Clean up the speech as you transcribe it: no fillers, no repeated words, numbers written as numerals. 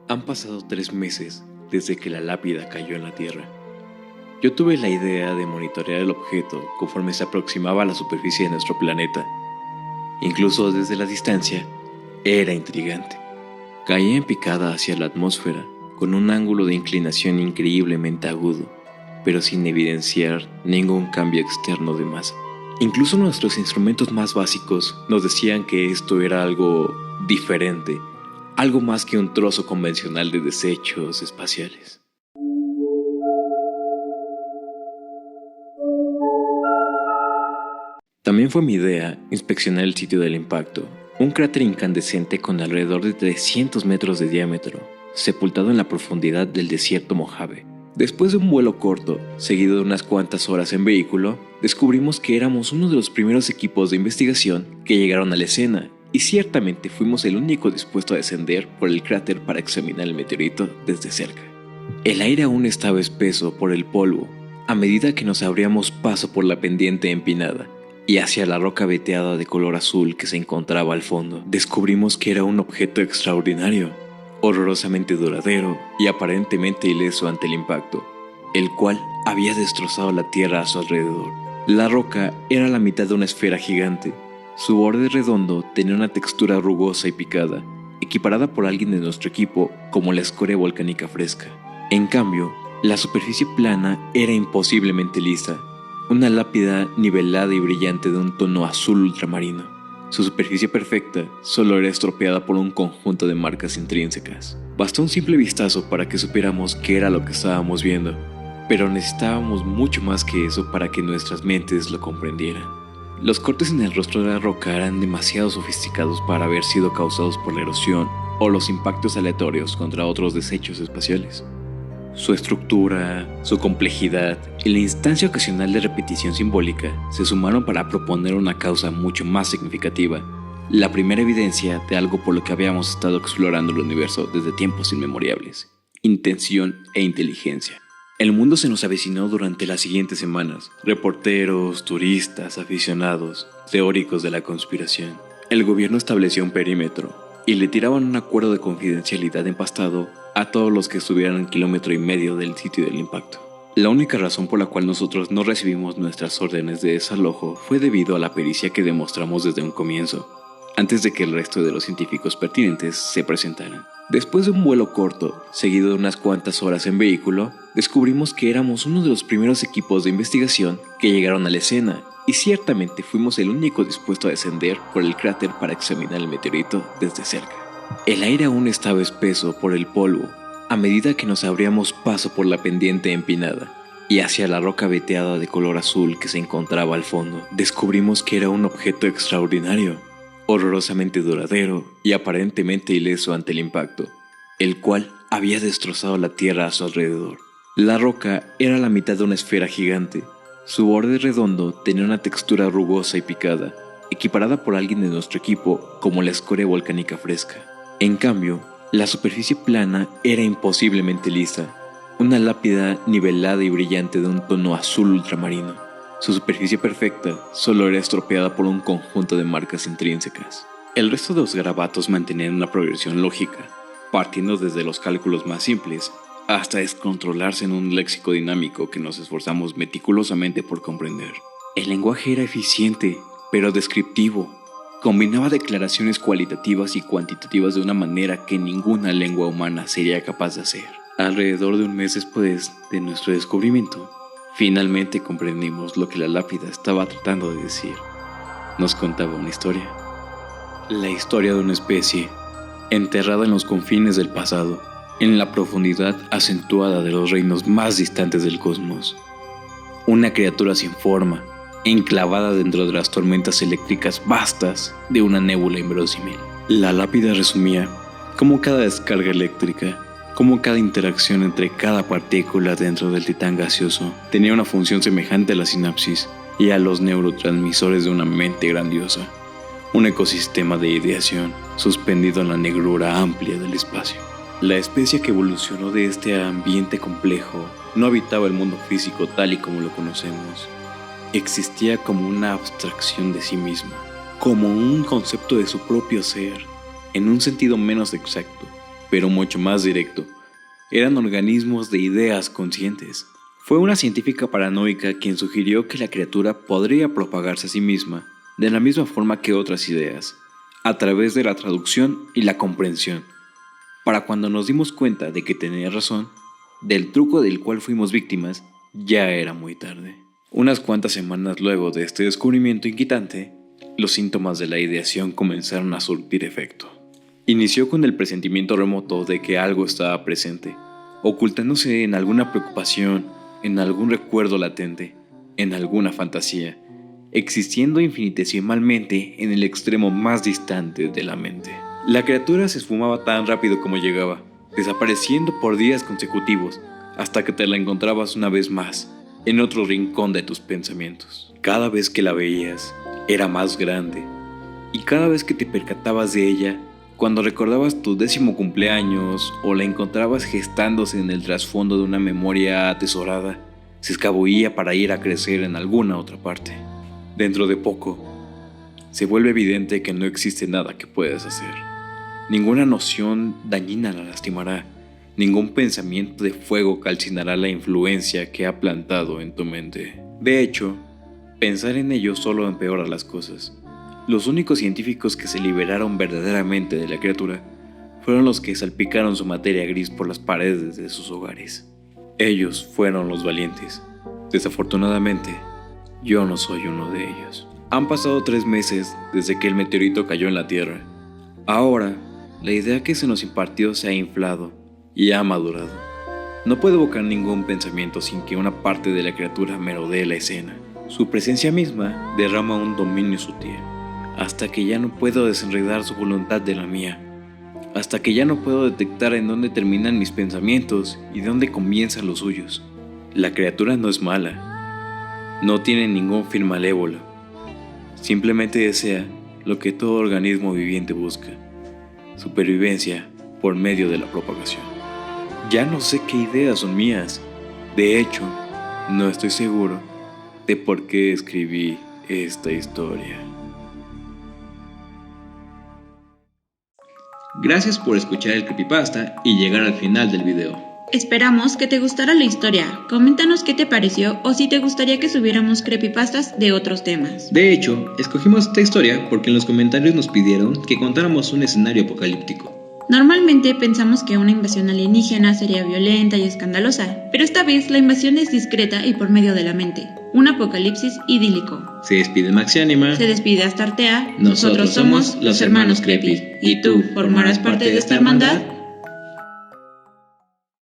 Han pasado 3 meses desde que la lápida cayó en la Tierra. Yo tuve la idea de monitorear el objeto conforme se aproximaba a la superficie de nuestro planeta. Incluso desde la distancia, era intrigante. Caía en picada hacia la atmósfera, con un ángulo de inclinación increíblemente agudo, pero sin evidenciar ningún cambio externo de masa. Incluso nuestros instrumentos más básicos nos decían que esto era algo diferente, algo más que un trozo convencional de desechos espaciales. También fue mi idea inspeccionar el sitio del impacto, un cráter incandescente con alrededor de 300 metros de diámetro, sepultado en la profundidad del desierto Mojave. Después de un vuelo corto, seguido de unas cuantas horas en vehículo, descubrimos que éramos uno de los primeros equipos de investigación que llegaron a la escena, y ciertamente fuimos el único dispuesto a descender por el cráter para examinar el meteorito desde cerca. El aire aún estaba espeso por el polvo, a medida que nos abríamos paso por la pendiente empinada y hacia la roca veteada de color azul que se encontraba al fondo, descubrimos que era un objeto extraordinario, horrorosamente duradero y aparentemente ileso ante el impacto, el cual había destrozado la tierra a su alrededor. La roca era la mitad de una esfera gigante. Su borde redondo tenía una textura rugosa y picada, equiparada por alguien de nuestro equipo como la escoria volcánica fresca. En cambio, la superficie plana era imposiblemente lisa, una lápida nivelada y brillante de un tono azul ultramarino. Su superficie perfecta solo era estropeada por un conjunto de marcas intrínsecas. Bastó un simple vistazo para que supiéramos qué era lo que estábamos viendo, pero necesitábamos mucho más que eso para que nuestras mentes lo comprendieran. Los cortes en el rostro de la roca eran demasiado sofisticados para haber sido causados por la erosión o los impactos aleatorios contra otros desechos espaciales. Su estructura, su complejidad y la instancia ocasional de repetición simbólica se sumaron para proponer una causa mucho más significativa, la primera evidencia de algo por lo que habíamos estado explorando el universo desde tiempos inmemorables: intención e inteligencia. El mundo se nos avecinó durante las siguientes semanas: reporteros, turistas, aficionados, teóricos de la conspiración. El gobierno estableció un perímetro y le tiraban un acuerdo de confidencialidad empastado a todos los que estuvieran a 1,5 kilómetros del sitio del impacto. La única razón por la cual nosotros no recibimos nuestras órdenes de desalojo fue debido a la pericia que demostramos desde un comienzo, antes de que el resto de los científicos pertinentes se presentaran. Después de un vuelo corto, seguido de unas cuantas horas en vehículo, descubrimos que éramos uno de los primeros equipos de investigación que llegaron a la escena, y ciertamente fuimos el único dispuesto a descender por el cráter para examinar el meteorito desde cerca. El aire aún estaba espeso por el polvo, a medida que nos abríamos paso por la pendiente empinada y hacia la roca veteada de color azul que se encontraba al fondo, descubrimos que era un objeto extraordinario, horrorosamente duradero y aparentemente ileso ante el impacto, el cual había destrozado la tierra a su alrededor. La roca era la mitad de una esfera gigante. Su borde redondo tenía una textura rugosa y picada, equiparada por alguien de nuestro equipo como la escoria volcánica fresca. En cambio, la superficie plana era imposiblemente lisa, una lápida nivelada y brillante de un tono azul ultramarino. Su superficie perfecta solo era estropeada por un conjunto de marcas intrínsecas. El resto de los garabatos mantenían una progresión lógica, partiendo desde los cálculos más simples hasta descontrolarse en un léxico dinámico que nos esforzamos meticulosamente por comprender. El lenguaje era eficiente, pero descriptivo. Combinaba declaraciones cualitativas y cuantitativas de una manera que ninguna lengua humana sería capaz de hacer. Alrededor de un mes después de nuestro descubrimiento, finalmente comprendimos lo que la lápida estaba tratando de decir. Nos contaba una historia. La historia de una especie, enterrada en los confines del pasado, en la profundidad acentuada de los reinos más distantes del cosmos. Una criatura sin forma, enclavada dentro de las tormentas eléctricas vastas de una nébula inverosímil. La lápida resumía cómo cada descarga eléctrica, cómo cada interacción entre cada partícula dentro del titán gaseoso tenía una función semejante a la sinapsis y a los neurotransmisores de una mente grandiosa, un ecosistema de ideación suspendido en la negrura amplia del espacio. La especie que evolucionó de este ambiente complejo no habitaba el mundo físico tal y como lo conocemos. Existía como una abstracción de sí misma, como un concepto de su propio ser, en un sentido menos exacto, pero mucho más directo. Eran organismos de ideas conscientes. Fue una científica paranoica quien sugirió que la criatura podría propagarse a sí misma de la misma forma que otras ideas, a través de la traducción y la comprensión. Para cuando nos dimos cuenta de que tenía razón, del truco del cual fuimos víctimas, ya era muy tarde. Unas cuantas semanas luego de este descubrimiento inquietante, los síntomas de la ideación comenzaron a surtir efecto. Inició con el presentimiento remoto de que algo estaba presente, ocultándose en alguna preocupación, en algún recuerdo latente, en alguna fantasía, existiendo infinitesimalmente en el extremo más distante de la mente. La criatura se esfumaba tan rápido como llegaba, desapareciendo por días consecutivos, hasta que te la encontrabas una vez más, en otro rincón de tus pensamientos. Cada vez que la veías, era más grande, y cada vez que te percatabas de ella, cuando recordabas tu 10º cumpleaños o la encontrabas gestándose en el trasfondo de una memoria atesorada, se escabullía para ir a crecer en alguna otra parte. Dentro de poco, se vuelve evidente que no existe nada que puedas hacer. Ninguna noción dañina la lastimará, ningún pensamiento de fuego calcinará la influencia que ha plantado en tu mente. De hecho, pensar en ello solo empeora las cosas. Los únicos científicos que se liberaron verdaderamente de la criatura fueron los que salpicaron su materia gris por las paredes de sus hogares. Ellos fueron los valientes. Desafortunadamente, yo no soy uno de ellos. Han pasado 3 meses desde que el meteorito cayó en la Tierra. Ahora, la idea que se nos impartió se ha inflado y ha madurado. No puedo evocar ningún pensamiento sin que una parte de la criatura merodee la escena. Su presencia misma derrama un dominio sutil, hasta que ya no puedo desenredar su voluntad de la mía, hasta que ya no puedo detectar en dónde terminan mis pensamientos y dónde comienzan los suyos. La criatura no es mala, no tiene ningún fin malévolo, simplemente desea lo que todo organismo viviente busca: supervivencia por medio de la propagación. Ya no sé qué ideas son mías. De hecho, no estoy seguro de por qué escribí esta historia. Gracias por escuchar el creepypasta y llegar al final del video. Esperamos que te gustara la historia. Coméntanos qué te pareció o si te gustaría que subiéramos creepypastas de otros temas. De hecho, escogimos esta historia porque en los comentarios nos pidieron que contáramos un escenario apocalíptico. Normalmente pensamos que una invasión alienígena sería violenta y escandalosa, pero esta vez la invasión es discreta y por medio de la mente. Un apocalipsis idílico. Se despide Maxiánima. Se despide Astartea. Nosotros somos los hermanos Creepy. ¿Y tú formarás parte de esta hermandad?